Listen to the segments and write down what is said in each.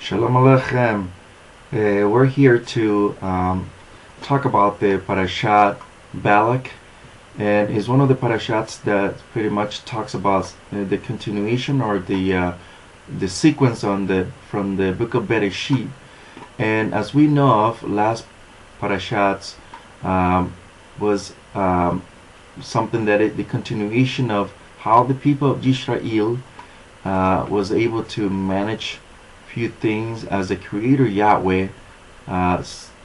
Shalom Aleichem. We're here to talk about the parashat Balak, and it's one of the parashats that pretty much talks about the continuation or the sequence from the book of Bereshit. And as we know of, last parashats was something the continuation of how the people of Yisra'il was able to manage few things as the Creator Yahweh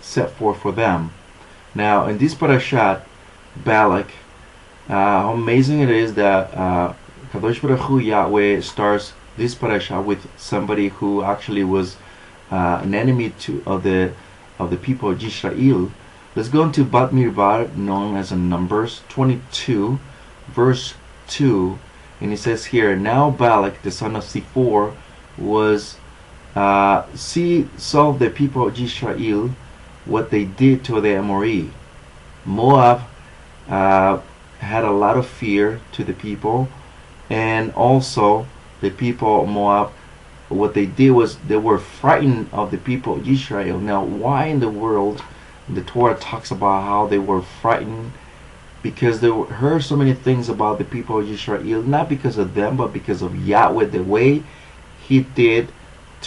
set forth for them. Now, in this parashat, Balak, how amazing it is that Kadosh Baruch Hu Yahweh starts this parashat with somebody who actually was an enemy of the people of Yisra'il. Let's go into Bat Mirbar, known as in Numbers 22, verse 2, and it says here, "Now Balak, the son of Zippor, was saw the people of Yisra'il, what they did to the Moreh. Moab had a lot of fear to the people, and also the people of Moab, what they did was they were frightened of the people of Israel." Now, why in the world the Torah talks about how they were frightened? Because they heard so many things about the people of Israel, not because of them, but because of Yahweh, the way He did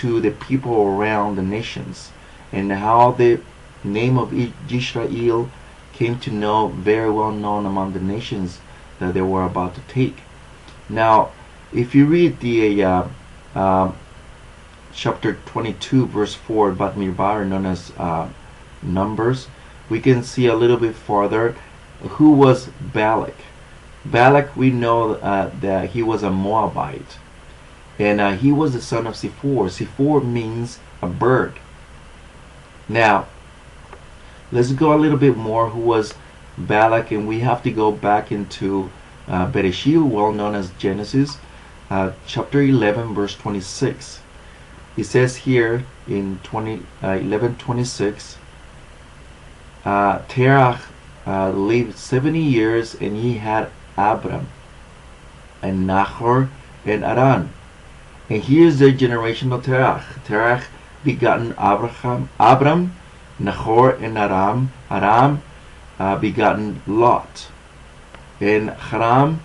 to the people around the nations, and how the name of Yisra'il came to know very well known among the nations that they were about to take. Now, if you read the chapter 22, verse 4, Bat Mirbar, known as Numbers, we can see a little bit farther who was Balak. Balak, we know that he was a Moabite. And he was the son of Zippor. Zippor means a bird. Now, let's go a little bit more who was Balak, and we have to go back into Bereshit, well known as Genesis, chapter 11, verse 26. It says here in 11:26, Terach lived 70 years, and he had Abram, and Nahor, and Aran. And here's the generation of Terach. Terach begotten Abram, Nahor, and Aram. Aram begotten Lot. And Haram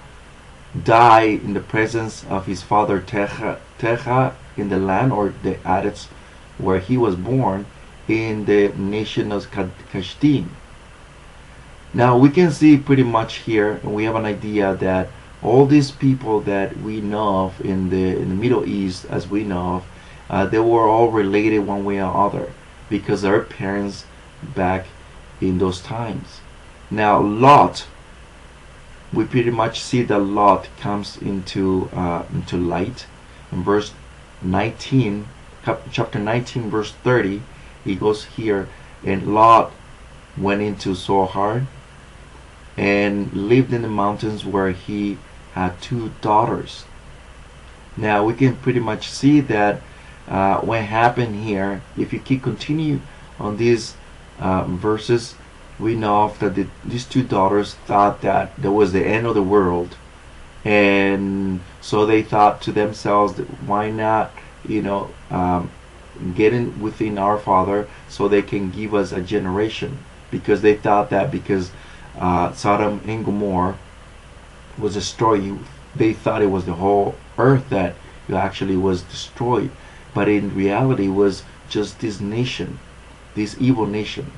died in the presence of his father Terach in the land, or the Adat, where he was born, in the nation of Kashtim. Now we can see pretty much here, and we have an idea that all these people that we know of in the Middle East, as we know of, they were all related one way or other because their parents back in those times. Now Lot, we pretty much see that Lot comes into light in verse 19, chapter 19, verse 30. He goes here, and Lot went into Zohar and lived in the mountains where he had 2 daughters. Now we can pretty much see that what happened here, if you keep continue on these verses, we know that these 2 daughters thought that there was the end of the world, and so they thought to themselves that why not get in within our father so they can give us a generation, because they thought that because Sodom and Gomorrah was destroyed, they thought it was the whole earth that actually was destroyed, but in reality it was just this nation, this evil nation.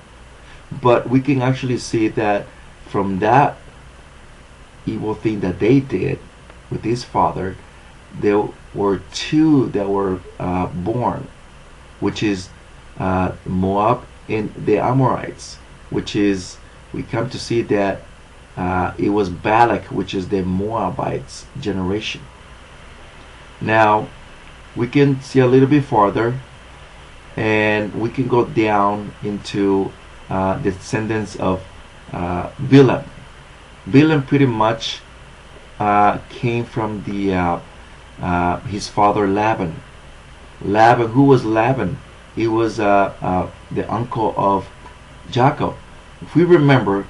But we can actually see that from that evil thing that they did with his father, there were 2 that were born, which is Moab and the Amorites, which is, we come to see that it was Balak, which is the Moabites generation. Now we can see a little bit farther, and we can go down into the descendants of Bilam. Bilam pretty much came from his father Laban. Laban, who was Laban? He was the uncle of Jacob. If we remember,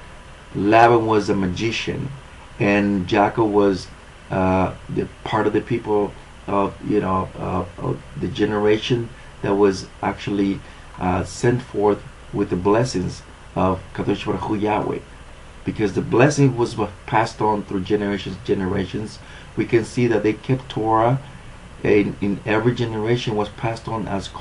Laban was a magician, and Jacob was the part of the people of the generation that was actually sent forth with the blessings of Kadosh Baruch Hu Yahweh, because the blessing was passed on through generations. We can see that they kept Torah, and in every generation was passed on as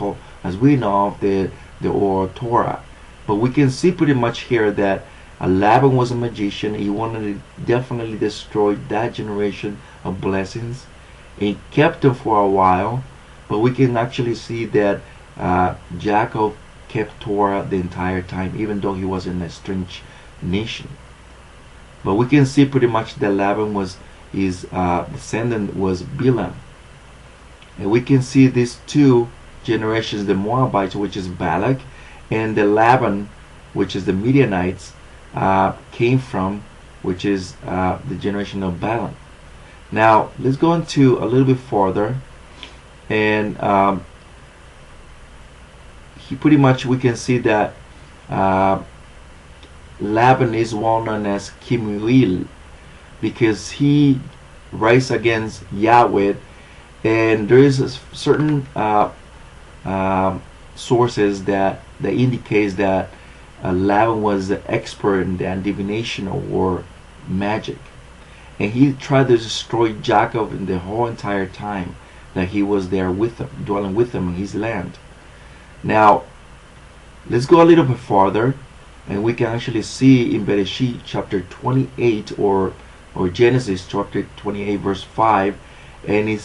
we know of the oral Torah. But we can see pretty much here that Laban was a magician. He wanted to definitely destroy that generation of blessings. He kept them for a while, but we can actually see that Jacob kept Torah the entire time, even though he was in a strange nation. But we can see pretty much that Laban was his descendant was Bilam, and we can see these two generations, the Moabites, which is Balak, and the Laban, which is the Midianites, came from, which is the generation of Balaam. Now let's go into a little bit further, and he pretty much, we can see that Laban is well known as Kimuil, because he rise against Yahweh, and there is a certain sources that indicates that Laban was the expert in divination or magic, and he tried to destroy Jacob in the whole entire time that he was there with him, dwelling with him in his land. Now let's go a little bit farther, and we can actually see in Bereshit chapter 28 or Genesis chapter 28 verse 5, and it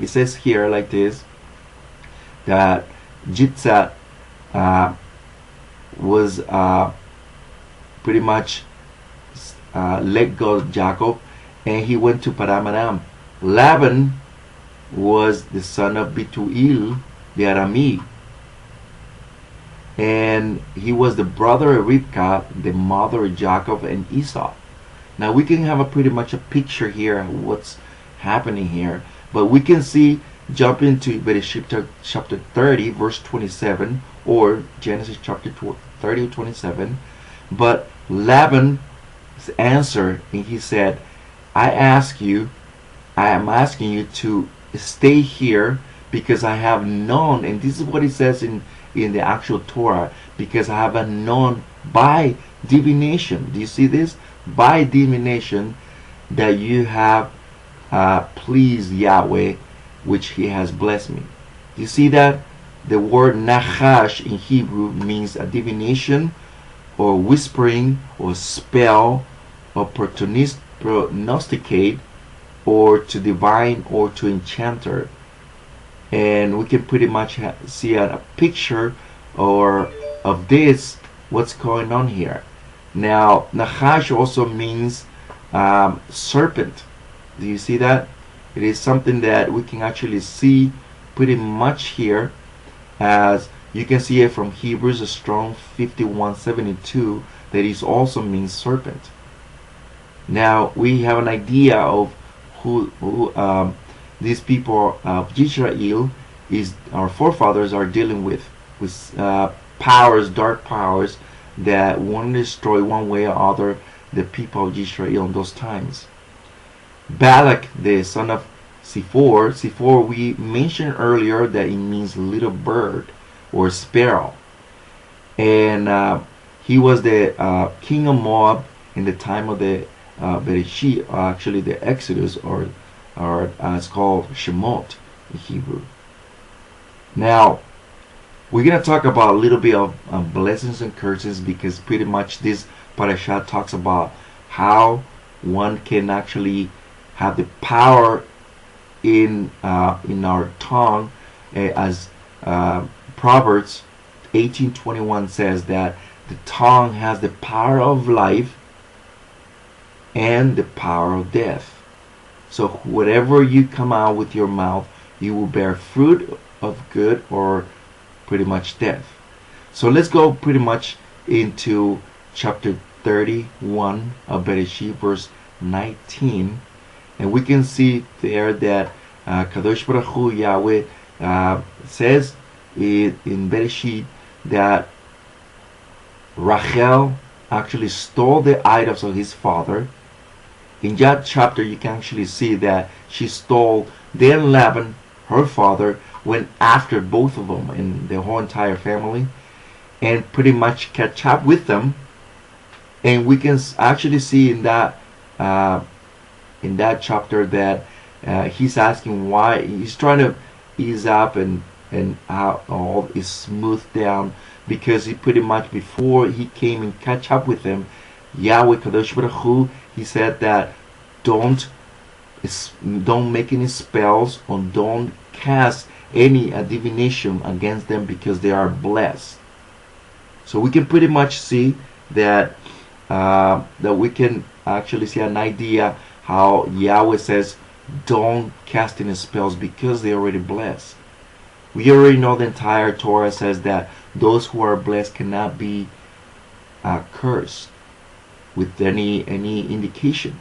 says here like this, that Jitzat was pretty much let go of Jacob, and he went to Padan-aram. Laban was the son of Betuel the Arami, and he was the brother of Rivka, the mother of Jacob and Esau. Now we can have a pretty much a picture here of what's happening here, but we can see, jump into Bereshit chapter 30 verse 27, or Genesis chapter 30 27. But Laban answered, and he said, I am asking you to stay here, because I have known, and this is what it says in the actual Torah, because I have known by divination. Do you see this? By divination, that you have pleased Yahweh, which he has blessed me. You see that? The word Nachash in Hebrew means a divination, or whispering, or spell, or prognosticate, or to divine, or to enchanter. And we can pretty much see a picture of this, what's going on here. Now Nachash also means serpent. Do you see that? It is something that we can actually see pretty much here, as you can see it from Hebrews, a strong 51:72, that it also means serpent. Now we have an idea of who these people of Yisra'il, is our forefathers, are dealing with powers, dark powers, that want to destroy one way or other the people of Yisra'il in those times. Balak, the son of Zippor, we mentioned earlier that it means little bird or sparrow, and he was the king of Moab in the time of the Bereshit, actually the Exodus, or it's called Shemot in Hebrew. Now we're going to talk about a little bit of blessings and curses, because pretty much this parasha talks about how one can actually have the power in our tongue, as Proverbs 18:21 says that the tongue has the power of life and the power of death. So whatever you come out with your mouth, you will bear fruit of good or pretty much death. So let's go pretty much into chapter 31 of Bereshit, verse 19, and we can see there that Kadosh Baruch Hu Yahweh says in Bereshit that Rachel actually stole the idols of his father. In that chapter you can actually see that she stole. Then Laban, her father, went after both of them and the whole entire family, and pretty much catch up with them. And we can actually see in that chapter that he's asking why. He's trying to ease up and how all is smoothed down, because he pretty much, before he came and catch up with them, Yahweh Kadosh Baruch Hu, he said that don't make any spells, or don't cast any divination against them, because they are blessed. So we can pretty much see that that we can actually see an idea how Yahweh says don't cast any spells because they're already blessed. We already know the entire Torah says that those who are blessed cannot be cursed with any indication.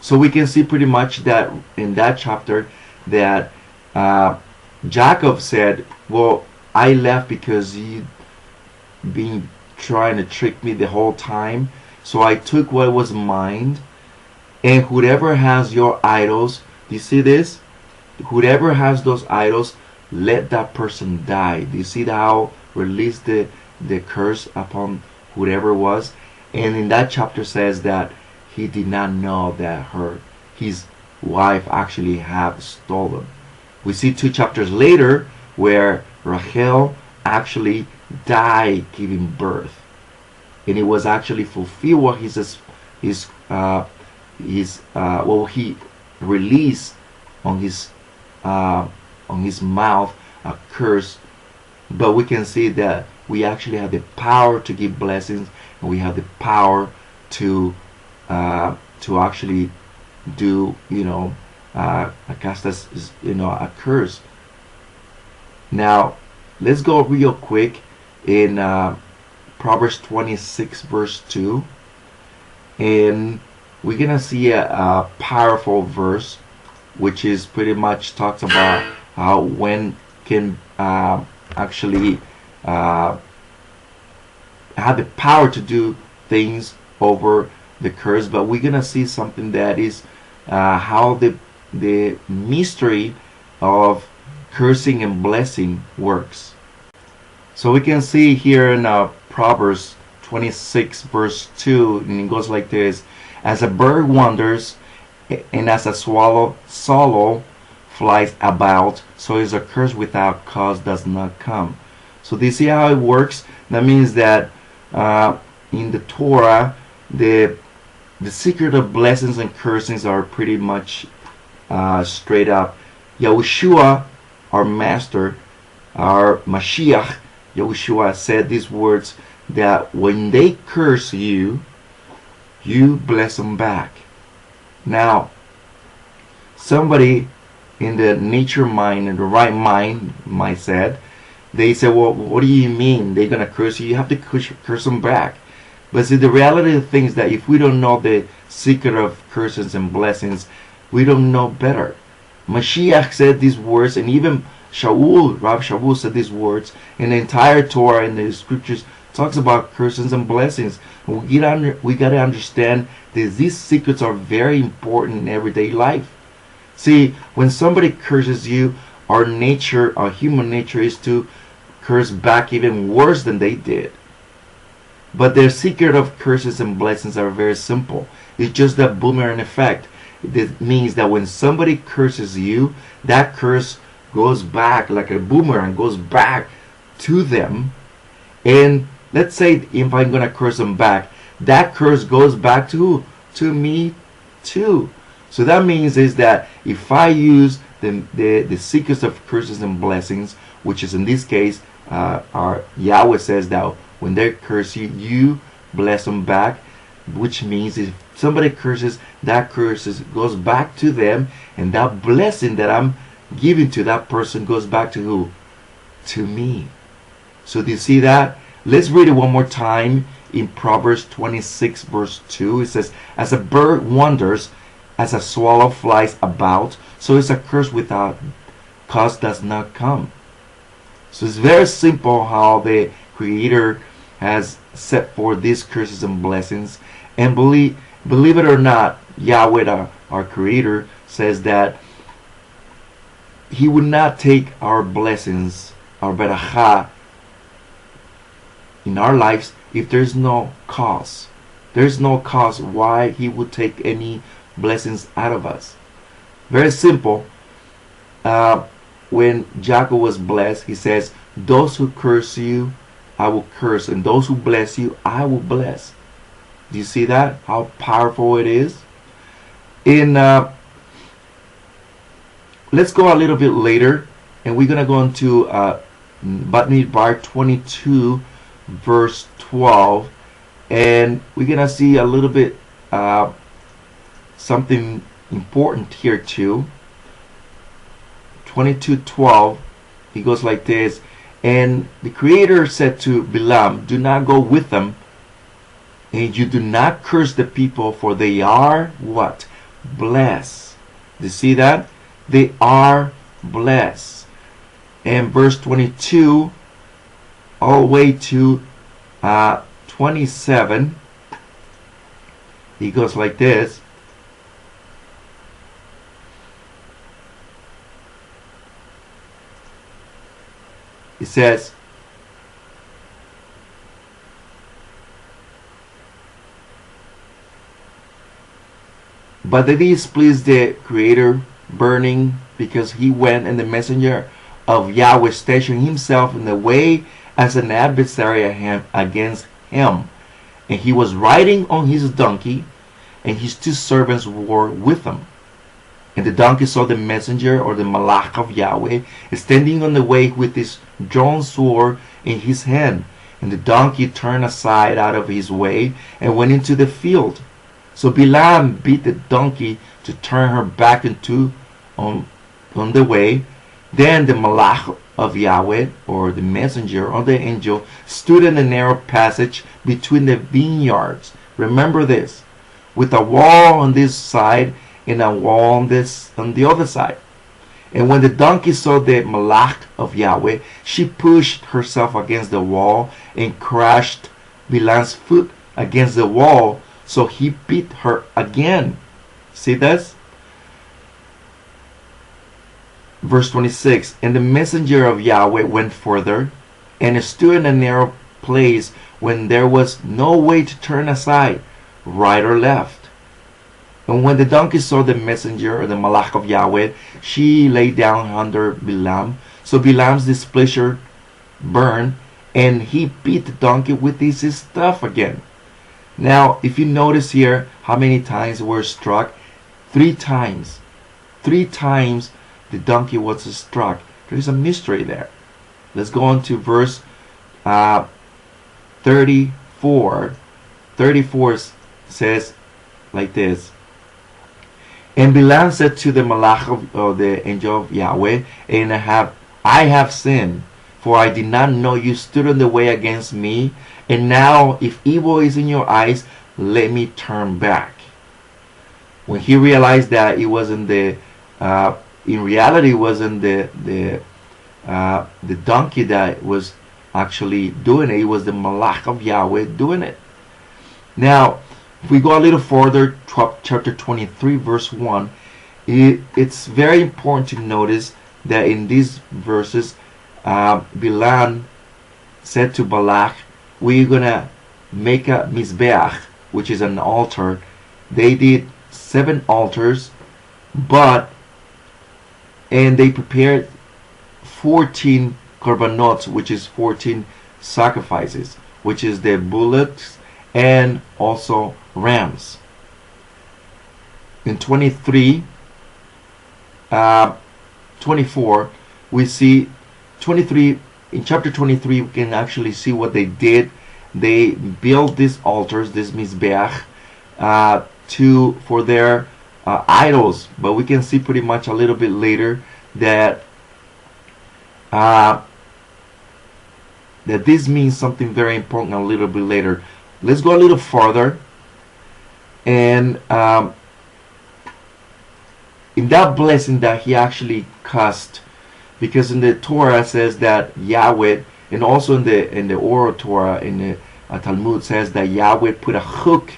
So we can see pretty much that in that chapter that Jacob said, well, I left because you been trying to trick me the whole time, so I took what was mine, and whoever has your idols, do you see this? Whoever has those idols, let that person die. Do you see how released the curse upon whoever was? And in that chapter says that he did not know that his wife actually had stolen. We see 2 chapters later where Rachel actually died giving birth, and it was actually fulfilled what he released on his mouth, a curse. But we can see that we actually have the power to give blessings, and we have the power to actually do cast us a curse. Now let's go real quick in Proverbs 26 verse 2, and we're gonna see a powerful verse which is pretty much talks about how one can actually have the power to do things over the curse. But we're gonna see something that is how the mystery of cursing and blessing works. So we can see here in Proverbs 26 verse 2, and it goes like this: as a bird wanders and as a swallow flies about, so is a curse without cause does not come. So do you see how it works? That means that in the Torah, the secret of blessings and cursings are pretty much straight up. Yahushua, our master, our Mashiach, Yahushua said these words, that when they curse you, you bless them back. Now, somebody in the nature mind, in the right mind, might said, they say, well, what do you mean they're going to curse you? You have to curse them back. But see, the reality of things that if we don't know the secret of curses and blessings, we don't know better. Mashiach said these words, and even Rav Shaul said these words, and the entire Torah and the scriptures talks about curses and blessings. We got to understand that these secrets are very important in everyday life. See, when somebody curses you, our human nature is to curse back even worse than they did. But the secret of curses and blessings are very simple. It's just that boomerang effect. It means that when somebody curses you, that curse goes back like a boomerang, goes back to them. And let's say if I'm going to curse them back, that curse goes back to me too. So that means is that if I use the secrets of curses and blessings, which is in this case, our Yahweh says that when they curse you, you bless them back, which means if somebody curses, that curse goes back to them, and that blessing that I'm giving to that person goes back to who? To me. So do you see that? Let's read it one more time in Proverbs 26 verse 2. It says, as a bird wanders, as a swallow flies about, so is a curse without cause does not come. So it's very simple how the Creator has set forth these curses and blessings. And believe it or not, Yahweh, our Creator, says that he would not take our blessings, our beracha, in our lives if there's no cause. There's no cause why he would take any blessings out of us. Very simple. When Jacob was blessed, he says, those who curse you, I will curse, and those who bless you, I will bless. Do you see that? How powerful it is? Let's go a little bit later, and we're going to go into Bar 22, verse 12, and we're going to see a little bit something important here too. 22:12, he goes like this, and the Creator said to Balaam, do not go with them, and you do not curse the people, for they are what? Blessed. Do you see that? They are blessed. And verse 22 all the way to 27, he goes like this. It says, but the displeased the Creator, burning, because he went, and the messenger of Yahweh stationed himself in the way as an adversary against him. And he was riding on his donkey, and his two servants were with him. And the donkey saw the messenger, or the Malach of Yahweh, standing on the way with his drawn sword in his hand. And the donkey turned aside out of his way and went into the field. So Balaam beat the donkey to turn her back into on the way. Then the Malach of Yahweh, or the messenger, or the angel, stood in the narrow passage between the vineyards. Remember this, with a wall on this side and a wall on the other side. And when the donkey saw the Malach of Yahweh, she pushed herself against the wall and crushed Balaam's foot against the wall. So he beat her again. See this? Verse 26. And the messenger of Yahweh went further and stood in a narrow place when there was no way to turn aside, right or left. And when the donkey saw the messenger, or the Malach of Yahweh, she lay down under Balaam. So Balaam's displeasure burned, and he beat the donkey with his staff again. Now, if you notice here, how many times we're struck? 3 times. 3 times the donkey was struck. There's a mystery there. Let's go on to verse 34. 34 says like this. And Balaam said to the Malach of the angel of Yahweh, and I have sinned, for I did not know you stood in the way against me. And now, if evil is in your eyes, let me turn back. When he realized that it wasn't in reality, it wasn't the donkey that was actually doing it. It was the Malach of Yahweh doing it. Now, if we go a little further, chapter 23, verse 1, it's very important to notice that in these verses, Balaam said to Balak, we're going to make a Mizbeach, which is an altar. They did 7 altars, and they prepared 14 korbanot, which is 14 sacrifices, which is the bullocks and also rams. In 24, we see 23. In chapter 23, we can actually see what they did. They built these altars, this Mizbeach, for their idols. But we can see pretty much a little bit later that this means something very important a little bit later. Let's go a little farther. And in that blessing that he actually cursed, because in the Torah it says that Yahweh, and also in the oral Torah, in the Talmud says that Yahweh put a hook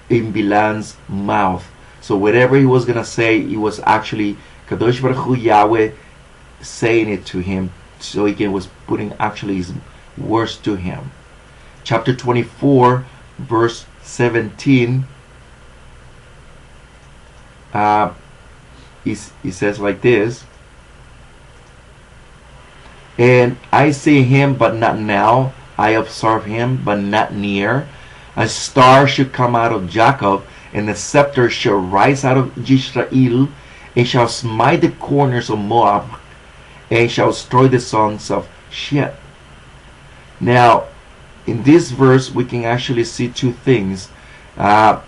in Balaam's mouth. So whatever he was going to say, it was actually Kadosh Baruch Hu, Yahweh, saying it to him, so he was putting actually his words to him. Chapter 24, verse 17, he says like this: "And I see him, but not now. I observe him, but not near. A star should come out of Jacob, and a scepter shall rise out of Yisra'il, and shall smite the corners of Moab, and shall destroy the sons of Shet." Now, in this verse, we can actually see two things. The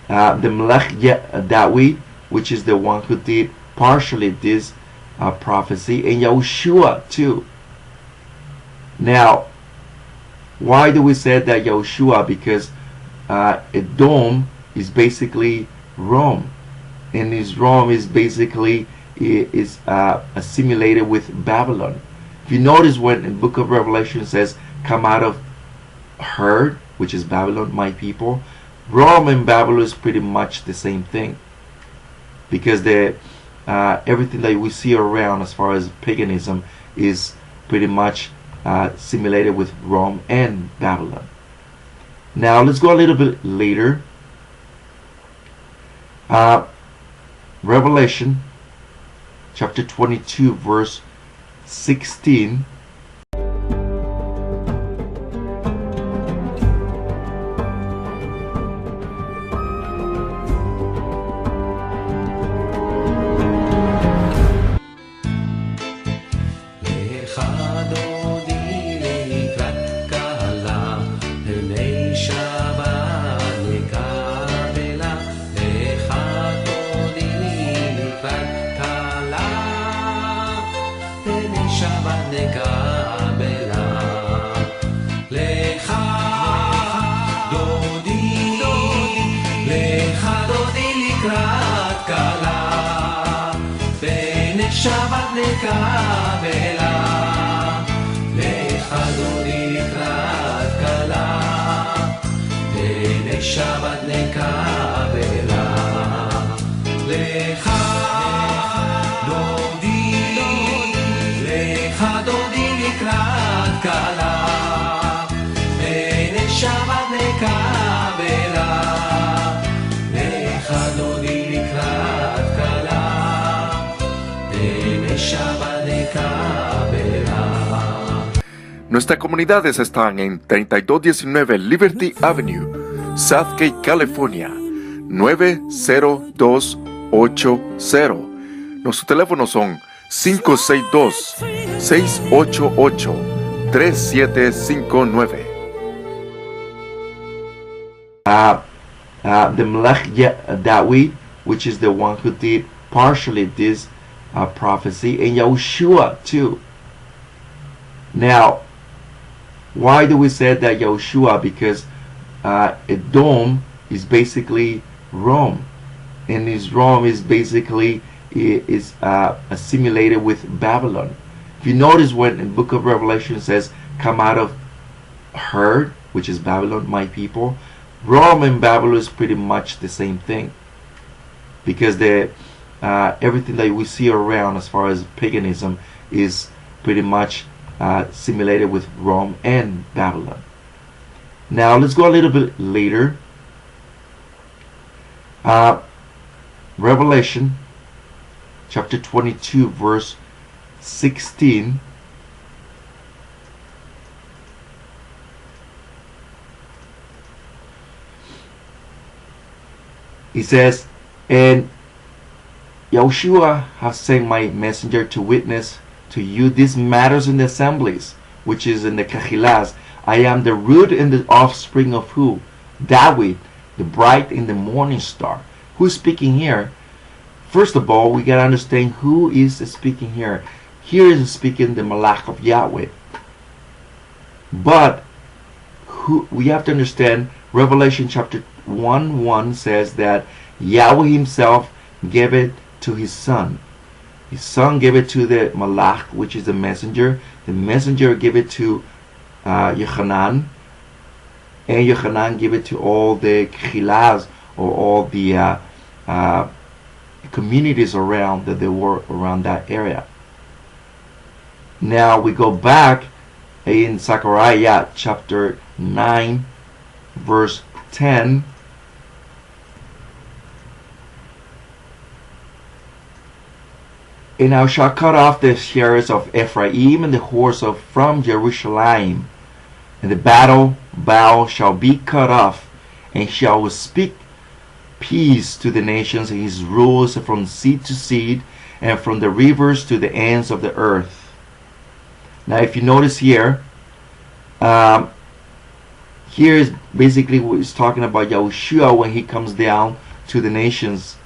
Melech David, which is the one who did partially this prophecy, and Yahushua too. Now, why do we say that Yahushua? Because Edom is basically Rome, and this Rome is basically assimilated with Babylon. If you notice, when the book of Revelation says, "Come out of her," which is Babylon, my people, Rome and Babylon is pretty much the same thing, because everything that we see around as far as paganism is pretty much assimilated with Rome and Babylon. Now let's go a little bit later. Revelation chapter 22, verse 16. שבת נקבלה, לך דודי לקראת כלה, הנה שבת נקבלה, לך דודי לקראת כלה, הנה שבת נקבלה, לך דודי לקראת כלה. Nuestras comunidades están en 3219 Liberty Avenue, Southgate, California, 90280. Nuestros teléfonos son 562-688-3759. The Melech David, which is the one who did partially this prophecy, and Yahushua too. Now, why do we say that Yahushua? Because Edom is basically Rome, and this Rome is basically assimilated with Babylon. If you notice, when the book of Revelation says, "Come out of her," which is Babylon, my people, Rome and Babylon is pretty much the same thing, because everything that we see around as far as paganism is pretty much assimilated with Rome and Babylon. Now let's go a little bit later. Revelation chapter 22, verse 16. He says, "And Yahushua has sent my messenger to witness to you these matters in the assemblies, which is in the Kachilas. I am the root and the offspring of who? David, the bright and the morning star." Who's speaking here? First of all, we gotta understand who is speaking here. Here is speaking the Malach of Yahweh. But we have to understand, Revelation chapter 1:1 says that Yahweh himself gave it to his son. His son gave it to the Malach, which is the messenger. The messenger gave it to Yochanan, and Yochanan gave it to all the Chilas, or all the communities around that they were around that area. Now we go back in Zechariah chapter 9, verse 10. And I shall cut off the chariots of Ephraim and the horse from Jerusalem, and the battle bow shall be cut off, and shall speak peace to the nations, and his rules from sea to sea, and from the rivers to the ends of the earth. Now, if you notice here, here is basically what he's talking about Yahushua when he comes down to the nations,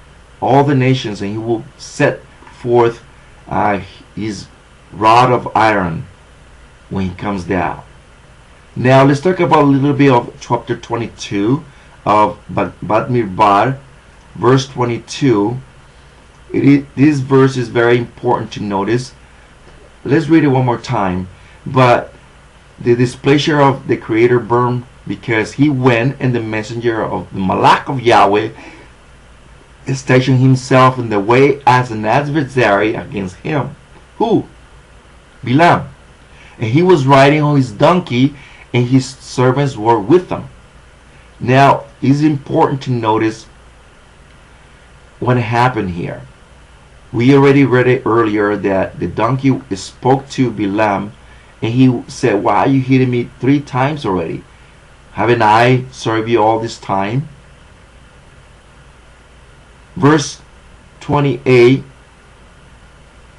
all the nations, and he will set forth his rod of iron when he comes down. Now let's talk about a little bit of chapter 22 of Bamidbar, verse 22. This verse is very important to notice. Let's read it one more time. But the displeasure of the Creator burned, because he went, and the messenger of the Balak of Yahweh stationed himself in the way as an adversary against him. Who? Balaam. And he was riding on his donkey, and his servants were with him. Now, it's important to notice what happened here. We already read it earlier that the donkey spoke to Balaam, and he said, "Why are you hitting me 3 times already? Haven't I served you all this time?" Verse 28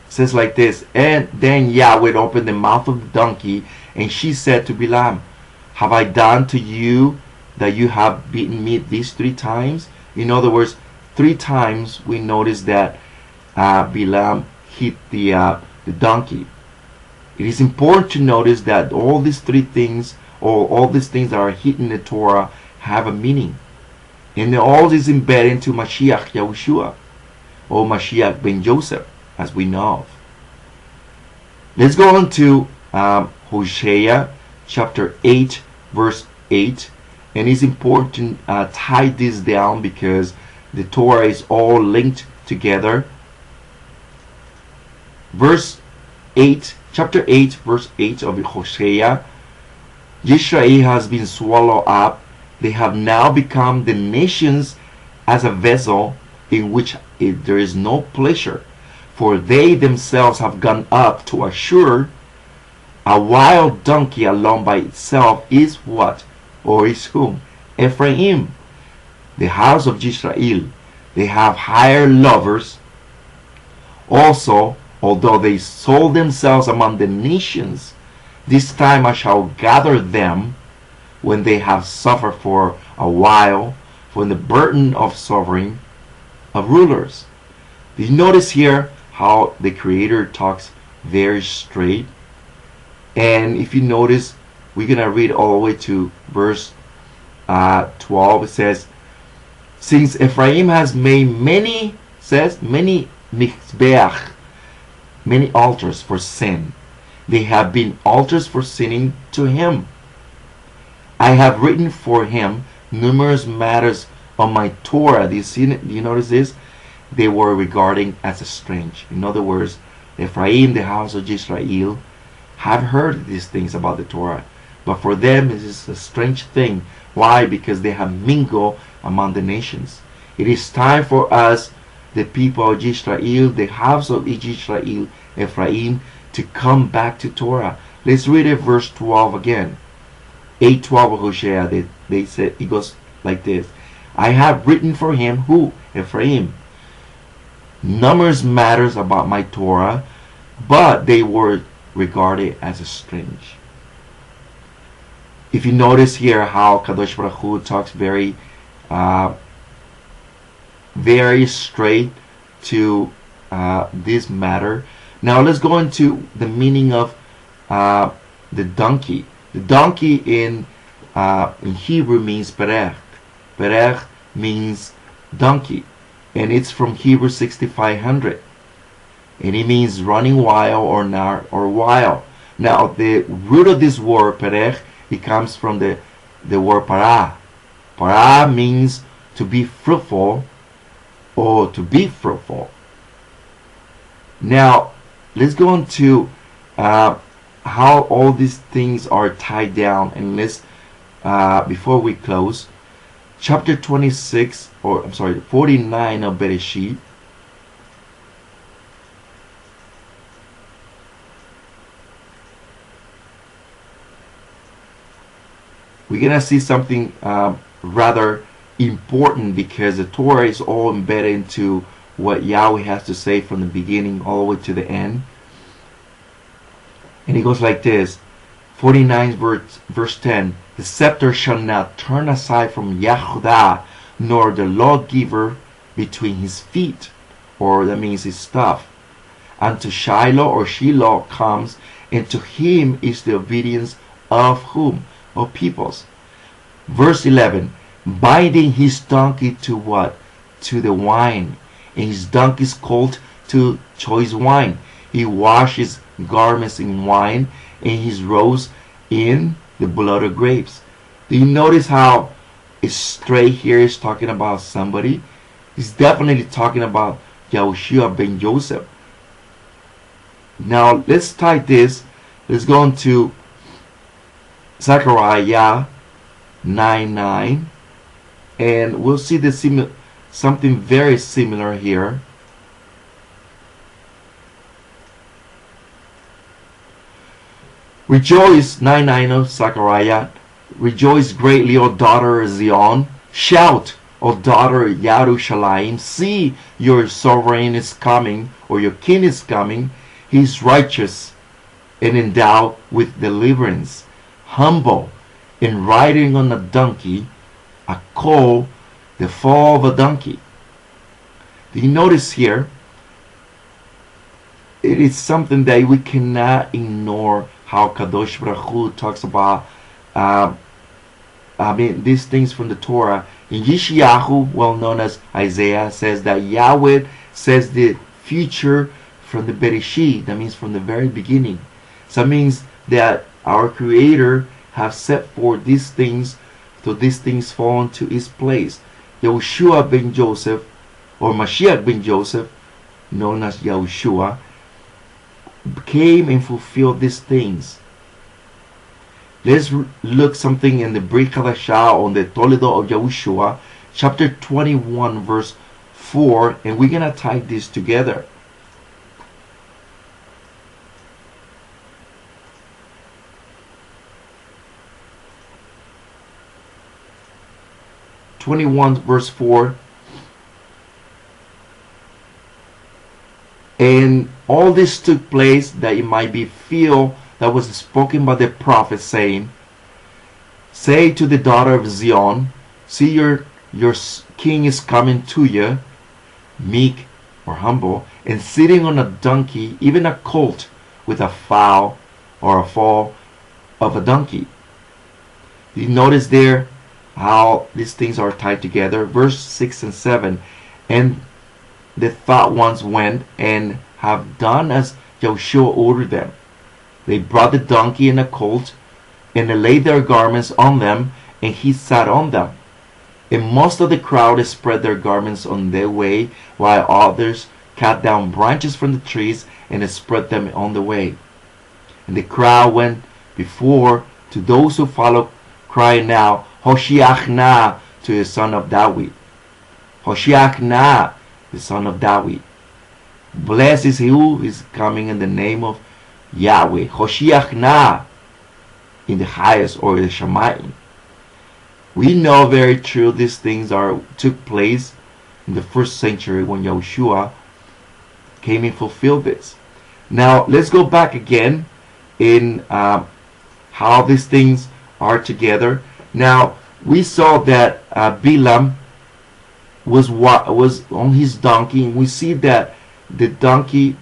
says like this, "And then Yahweh opened the mouth of the donkey, and she said to Balaam, have I done to you that you have beaten me these 3 times? In other words, 3 times we notice that Balaam hit the donkey. It is important to notice that all these 3 things, or all these things that are hidden in the Torah, have a meaning. And all is embedded into Mashiach Yahushua, or Mashiach ben Joseph, as we know of. Let's go on to Hosea chapter 8, verse 8. And it's important to tie this down, because the Torah is all linked together. Verse 8, chapter 8, verse 8 of Hosea. Yisra'il has been swallowed up. They have now become the nations as a vessel in which there is no pleasure. For they themselves have gone up to Ashur. A wild donkey alone by itself is what? Or is whom? Ephraim, the house of Yisra'il. They have hired lovers. Also, although they sold themselves among the nations, this time I shall gather them when they have suffered for a while from the burden of sovereign, of rulers. Do you notice here how the Creator talks very straight? And if you notice, we're going to read all the way to verse 12. It says, since Ephraim has made many mizbeach, many altars for sin, they have been altars for sinning to him. I have written for him numerous matters on my Torah. Do you notice this? They were regarding as a strange. In other words, Ephraim, the house of Yisra'il, have heard these things about the Torah, but for them it is a strange thing. Why? Because they have mingled among the nations. It is time for us, the people of Yisra'il, the house of Yisra'il, Ephraim, to come back to Torah. Let's read it, verse 12 again. 8:12 of Hosea. They said, it goes like this. I have written for him, who? Ephraim, numerous matters about my Torah, but they were regarded as a strange. If you notice here how Kadosh Baruch Hu talks very straight to this matter. Now let's go into the meaning of the donkey. The donkey in Hebrew means perech. Perech means donkey, and it's from Hebrew 6500, and it means running wild or nar or wild. Now the root of this word perech, it comes from the word para. Para means to be fruitful or to be fruitful. Now let's go on to uh, how all these things are tied down. And let's, before we close, chapter 26, or I'm sorry, 49 of Bereshit. We're gonna see something rather important, because the Torah is all embedded into what Yahweh has to say from the beginning all the way to the end. And it goes like this, 49 verse 10, the scepter shall not turn aside from Yahudah, nor the lawgiver between his feet, or that means his staff, unto Shiloh or Shiloh comes, and to him is the obedience of whom? Of peoples. Verse 11, binding his donkey to what? To the wine, and his donkey's colt to choice wine. He washes garments in wine, and his robes in the blood of grapes. Do you notice how straight here is talking about somebody? He's definitely talking about Yahushua ben Joseph. Now let's tie this. Let's go into Zechariah 9:9, and we'll see the something very similar here. Rejoice, 9:9 of Zechariah. Rejoice greatly, O daughter Zion. Shout, O daughter Yerushalayim. See, your sovereign is coming, or your king is coming. He is righteous and endowed with deliverance, humble, and riding on a donkey, a colt, the fall of a donkey. Do you notice here? It is something that we cannot ignore, how Kadosh Baruch Hu talks about these things from the Torah. In Yeshayahu, well known as Isaiah, says that Yahweh says the future from the Bereshit, that means from the very beginning. So that means that our Creator have set forth these things, so these things fall into its place. Yahushua ben Joseph, or Mashiach ben Joseph, known as Yahushua, came and fulfilled these things. Let's look something in the Brit Hadashah on the Toledo of Yahushua, chapter 21, verse 4, and we're going to tie this together. Verse 4, and all this took place that it might be fulfilled that was spoken by the prophet, saying, say to the daughter of Zion, see, your king is coming to you, meek or humble, and sitting on a donkey, even a colt, with a foal or a foal of a donkey. You notice there how these things are tied together. Verse 6 and 7, and the thought ones went and have done as Yahushua ordered them. They brought the donkey and the colt, and they laid their garments on them, and he sat on them. And most of the crowd spread their garments on their way, while others cut down branches from the trees and spread them on the way. And the crowd went before to those who followed, crying out, Hoshiach na, to the son of David. Hoshiach na, the son of David. Blessed is he who is coming in the name of Yahweh. Hoshiach na, in the highest, or the Shamayim. We know very true these things took place in the first century when Yahushua came and fulfilled this. Now let's go back again in how these things are together. Now we saw that Bilam was on his donkey, and we see that the donkey,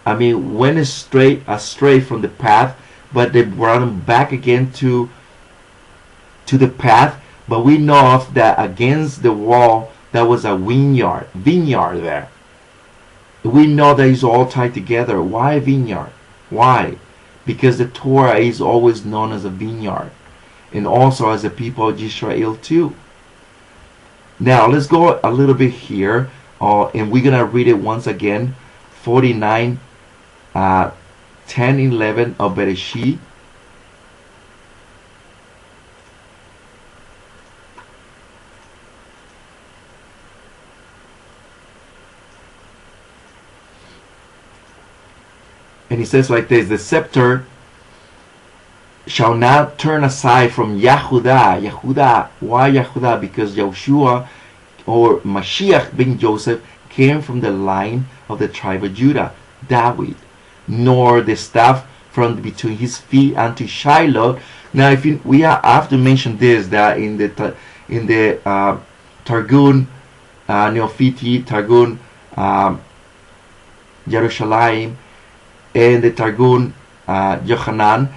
went astray from the path, but they brought him back again to the path. But we know of that against the wall there was a vineyard there. We know that it's all tied together. Why vineyard? Why? Because the Torah is always known as a vineyard, and also as the people of Yisra'il too. Now let's go a little bit here, and we're gonna read it once again. 49 10:11 of Bereshit. And he says like this: the scepter shall not turn aside from Yehudah. Yehudah. Why Yehudah? Because Yahushua, or Mashiach ben Joseph, came from the line of the tribe of Judah, David. Nor the staff from between his feet unto Shiloh. Now, if we have to mention this, that in the Targum Neofiti, Targum Jerusalem, and the Targum Yochanan,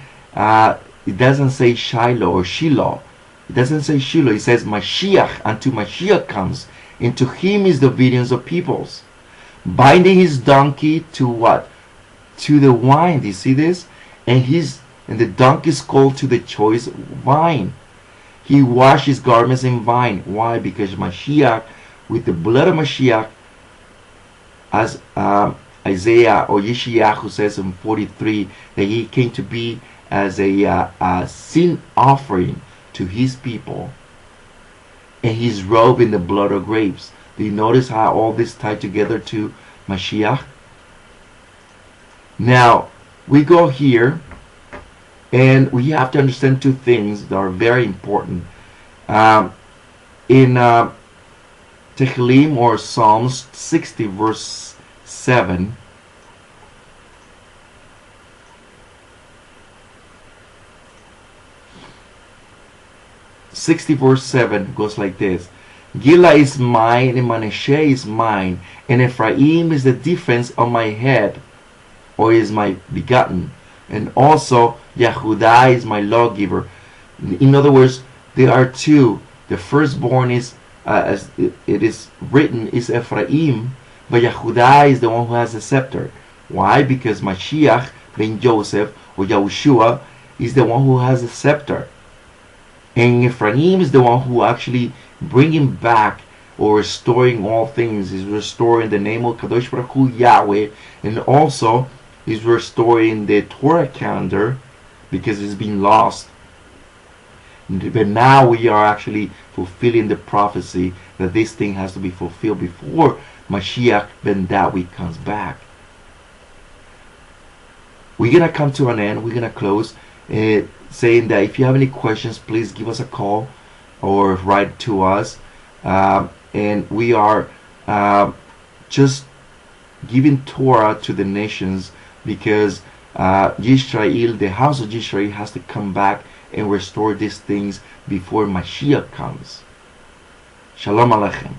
it doesn't say Shiloh or Shiloh. It doesn't say Shiloh. It says Mashiach. Unto Mashiach comes. And to him is the obedience of peoples. Binding his donkey to what? To the wine. Do you see this? And the donkey is called to the choice wine. He washed his garments in wine. Why? Because Mashiach, with the blood of Mashiach, as Isaiah or Yeshayahu says in 43, that he came to be as a sin offering to his people, and he's robed in the blood of grapes. Do you notice how all this tied together to Mashiach? Now we go here, and we have to understand two things that are very important. In Tehillim, or Psalms 60 verse 7, verse 7 goes like this: Gila is mine, and Manasseh is mine, and Ephraim is the defense of my head, or is my begotten, and also Yehudah is my lawgiver. In other words, there are two. The firstborn is, as it is written, is Ephraim, but Yehudah is the one who has the scepter. Why? Because Mashiach ben Joseph, or Yahushua, is the one who has the scepter. And Ephraim is the one who actually bringing back or restoring all things. Is restoring the name of Kadosh Baruch Hu, Yahweh, and also is restoring the Torah calendar, because it's been lost. But now we are actually fulfilling the prophecy that this thing has to be fulfilled before Mashiach ben David comes back. We're gonna come to an end. We're gonna close, saying that if you have any questions, please give us a call or write to us. And we are just giving Torah to the nations, because Yisra'il, the house of Yisra'il, has to come back and restore these things before Mashiach comes. Shalom Aleichem.